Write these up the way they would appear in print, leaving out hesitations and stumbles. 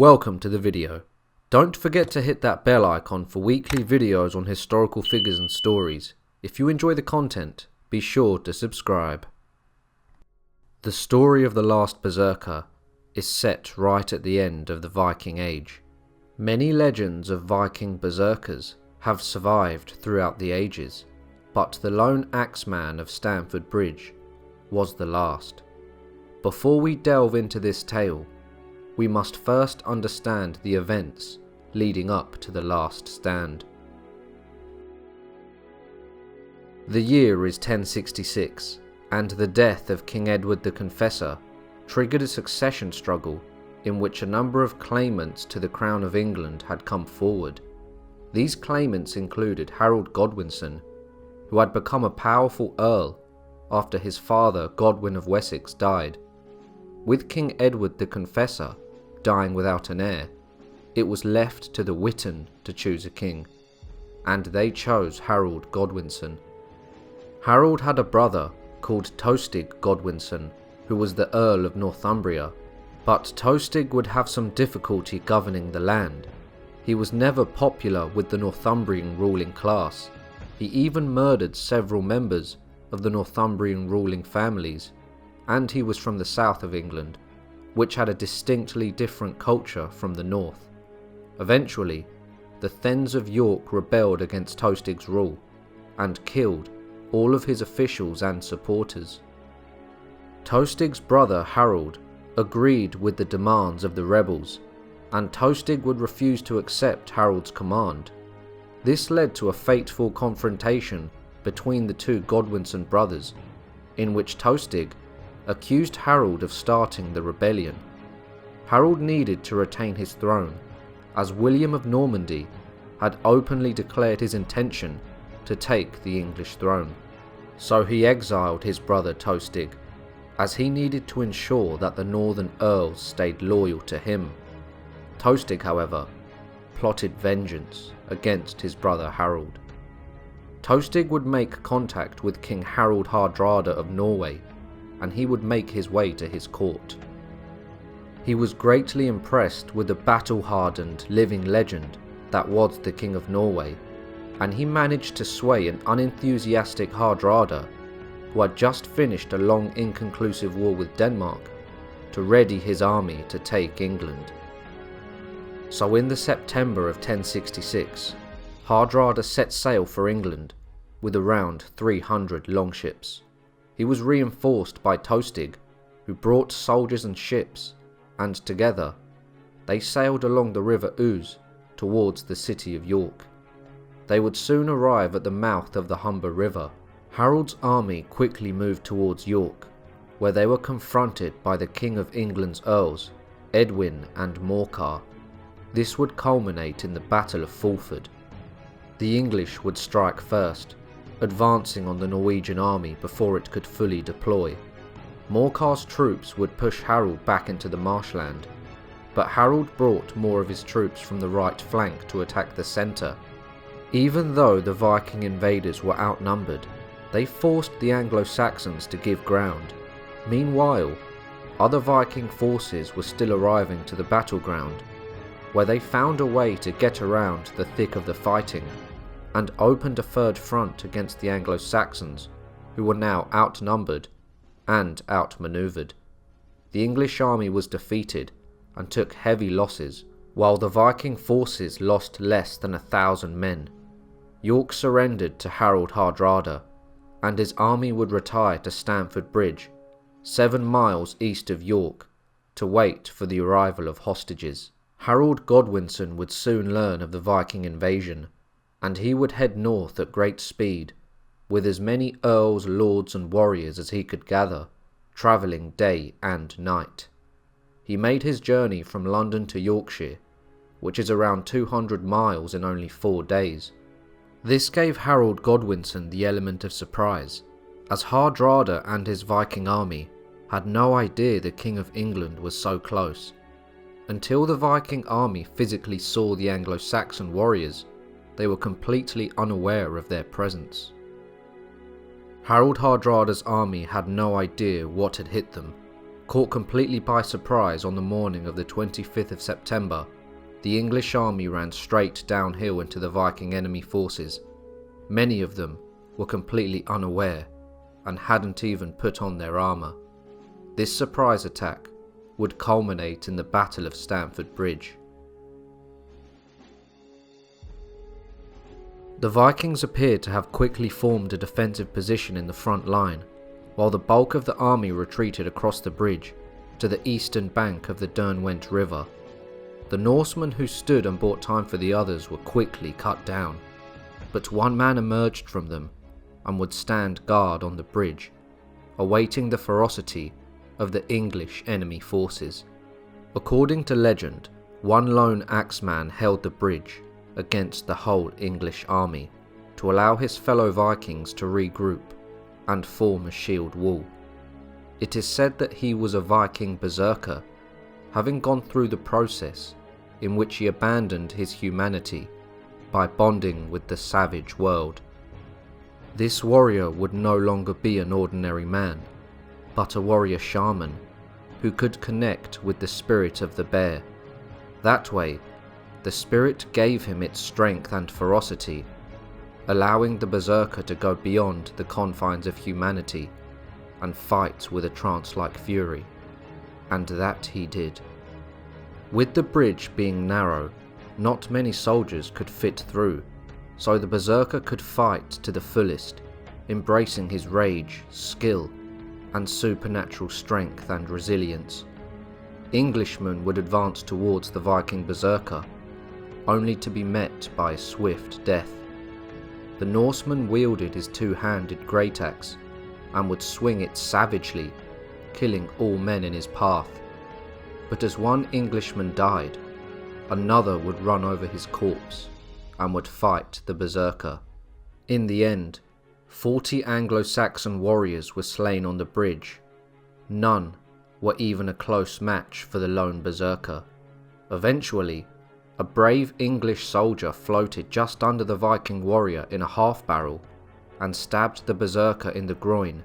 Welcome to the video. Don't forget to hit that bell icon for weekly videos on historical figures and stories. If you enjoy the content, be sure to subscribe. The story of the last Berserker is set right at the end of the Viking Age. Many legends of Viking Berserkers have survived throughout the ages, but the lone axeman of Stamford Bridge was the last. Before we delve into this tale, we must first understand the events leading up to the last stand. The year is 1066, and the death of King Edward the Confessor triggered a succession struggle in which a number of claimants to the crown of England had come forward. These claimants included Harold Godwinson, who had become a powerful earl after his father Godwin of Wessex died. With King Edward the Confessor dying without an heir, it was left to the Witan to choose a king, and they chose Harold Godwinson. Harold had a brother called Tostig Godwinson, who was the Earl of Northumbria, but Tostig would have some difficulty governing the land. He was never popular with the Northumbrian ruling class. He even murdered several members of the Northumbrian ruling families, and he was from the south of England, which had a distinctly different culture from the north. Eventually, the Thegns of York rebelled against Tostig's rule, and killed all of his officials and supporters. Tostig's brother Harold agreed with the demands of the rebels, and Tostig would refuse to accept Harold's command. This led to a fateful confrontation between the two Godwinson brothers, in which Tostig accused Harold of starting the rebellion. Harold needed to retain his throne, as William of Normandy had openly declared his intention to take the English throne. So he exiled his brother Tostig, as he needed to ensure that the northern earls stayed loyal to him. Tostig, however, plotted vengeance against his brother Harold. Tostig would make contact with King Harald Hardrada of Norway, and he would make his way to his court. He was greatly impressed with the battle-hardened living legend that was the King of Norway, and he managed to sway an unenthusiastic Hardrada, who had just finished a long inconclusive war with Denmark, to ready his army to take England. So in the September of 1066, Hardrada set sail for England with around 300 longships. He was reinforced by Tostig, who brought soldiers and ships, and together they sailed along the river Ouse towards the city of York. They would soon arrive at the mouth of the Humber River. Harold's army quickly moved towards York, where they were confronted by the King of England's earls, Edwin and Morcar. This would culminate in the Battle of Fulford. The English would strike first, advancing on the Norwegian army before it could fully deploy. Morcar's troops would push Harold back into the marshland, but Harold brought more of his troops from the right flank to attack the centre. Even though the Viking invaders were outnumbered, they forced the Anglo-Saxons to give ground. Meanwhile, other Viking forces were still arriving to the battleground, where they found a way to get around the thick of the fighting, and opened a third front against the Anglo-Saxons, who were now outnumbered and outmaneuvered. The English army was defeated and took heavy losses, while the Viking forces lost less than 1,000 men. York surrendered to Harald Hardrada, and his army would retire to Stamford Bridge, 7 miles east of York, to wait for the arrival of hostages. Harold Godwinson would soon learn of the Viking invasion, and he would head north at great speed, with as many earls, lords and warriors as he could gather, travelling day and night. He made his journey from London to Yorkshire, which is around 200 miles in only 4 days. This gave Harold Godwinson the element of surprise, as Hardrada and his Viking army had no idea the King of England was so close. Until the Viking army physically saw the Anglo-Saxon warriors, they were completely unaware of their presence. Harald Hardrada's army had no idea what had hit them, Caught completely by surprise on the morning of the 25th of September, the English army ran straight downhill into the Viking enemy forces. Many of them were completely unaware and hadn't even put on their armour. This surprise attack would culminate in the Battle of Stamford Bridge. The Vikings appeared to have quickly formed a defensive position in the front line, while the bulk of the army retreated across the bridge to the eastern bank of the Derwent River. The Norsemen who stood and bought time for the others were quickly cut down, but one man emerged from them and would stand guard on the bridge, awaiting the ferocity of the English enemy forces. According to legend, one lone axeman held the bridge against the whole English army to allow his fellow Vikings to regroup and form a shield wall. It is said that he was a Viking Berserker, having gone through the process in which he abandoned his humanity by bonding with the savage world. This warrior would no longer be an ordinary man, but a warrior shaman who could connect with the spirit of the bear. That way, the spirit gave him its strength and ferocity, allowing the Berserker to go beyond the confines of humanity and fight with a trance-like fury. And that he did. With the bridge being narrow, not many soldiers could fit through, so the Berserker could fight to the fullest, embracing his rage, skill, and supernatural strength and resilience. Englishmen would advance towards the Viking Berserker, only to be met by a swift death. The Norseman wielded his two-handed great axe and would swing it savagely, killing all men in his path. But as one Englishman died, another would run over his corpse and would fight the Berserker. In the end, 40 Anglo-Saxon warriors were slain on the bridge. None were even a close match for the lone Berserker. Eventually, a brave English soldier floated just under the Viking warrior in a half-barrel and stabbed the Berserker in the groin,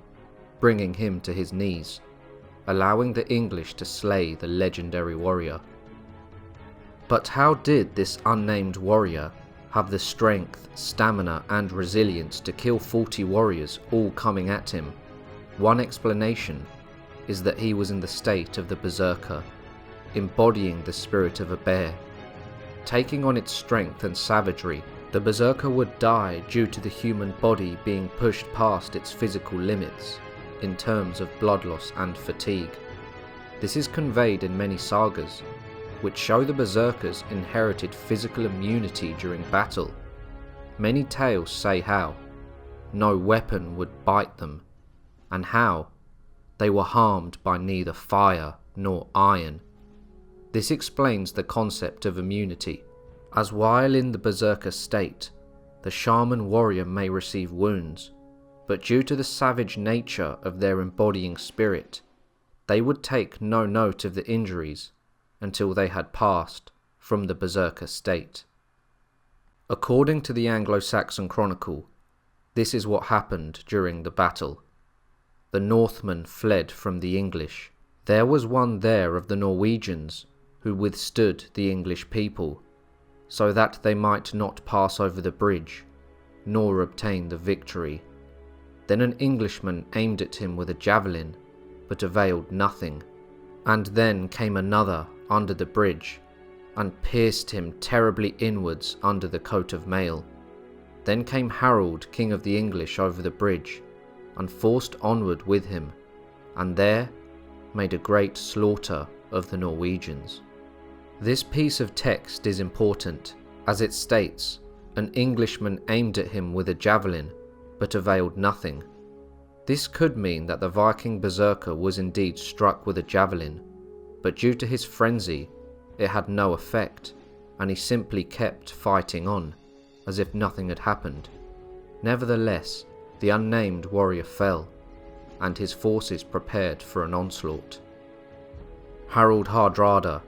bringing him to his knees, allowing the English to slay the legendary warrior. But how did this unnamed warrior have the strength, stamina and resilience to kill 40 warriors all coming at him? One explanation is that he was in the state of the Berserker, embodying the spirit of a bear. Taking on its strength and savagery, the Berserker would die due to the human body being pushed past its physical limits in terms of blood loss and fatigue. This is conveyed in many sagas, which show the Berserkers inherited physical immunity during battle. Many tales say how no weapon would bite them, and how they were harmed by neither fire nor iron. This explains the concept of immunity, as while in the Berserker state, the shaman warrior may receive wounds, but due to the savage nature of their embodying spirit, they would take no note of the injuries until they had passed from the Berserker state. According to the Anglo-Saxon Chronicle, this is what happened during the battle. The Northmen fled from the English. There was one there of the Norwegians who withstood the English people, so that they might not pass over the bridge, nor obtain the victory. Then an Englishman aimed at him with a javelin, but availed nothing. And then came another under the bridge, and pierced him terribly inwards under the coat of mail. Then came Harold, king of the English, over the bridge, and forced onward with him, and there made a great slaughter of the Norwegians. This piece of text is important, as it states, an Englishman aimed at him with a javelin, but availed nothing. This could mean that the Viking Berserker was indeed struck with a javelin, but due to his frenzy, it had no effect, and he simply kept fighting on, as if nothing had happened. Nevertheless, the unnamed warrior fell, and his forces prepared for an onslaught. Harold Hardrada,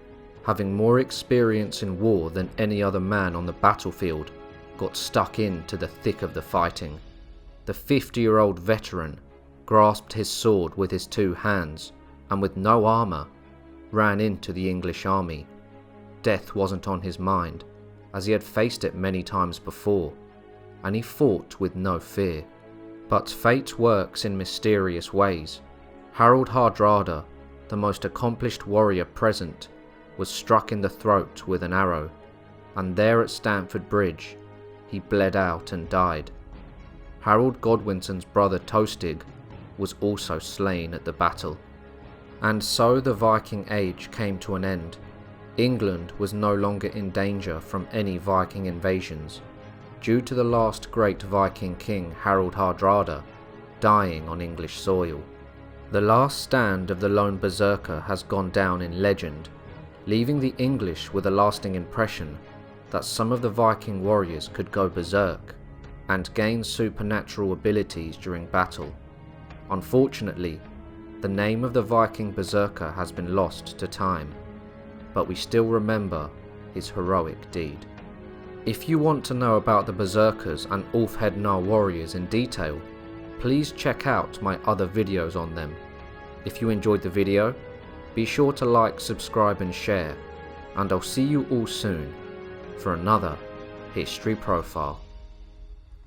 having more experience in war than any other man on the battlefield, got stuck into the thick of the fighting. The 50-year-old veteran grasped his sword with his two hands and with no armour, ran into the English army. Death wasn't on his mind, as he had faced it many times before, and he fought with no fear. But fate works in mysterious ways. Harold Hardrada, the most accomplished warrior present, was struck in the throat with an arrow, and there at Stamford Bridge he bled out and died. Harold Godwinson's brother Tostig was also slain at the battle. And so the Viking Age came to an end. England was no longer in danger from any Viking invasions, due to the last great Viking king Harold Hardrada dying on English soil. The last stand of the lone berserker has gone down in legend, leaving the English with a lasting impression that some of the Viking warriors could go berserk and gain supernatural abilities during battle. Unfortunately, the name of the Viking berserker has been lost to time, but we still remember his heroic deed. If you want to know about the berserkers and Ulfhednar warriors in detail, please check out my other videos on them. If you enjoyed the video, be sure to like, subscribe and share, and I'll see you all soon for another History Profile.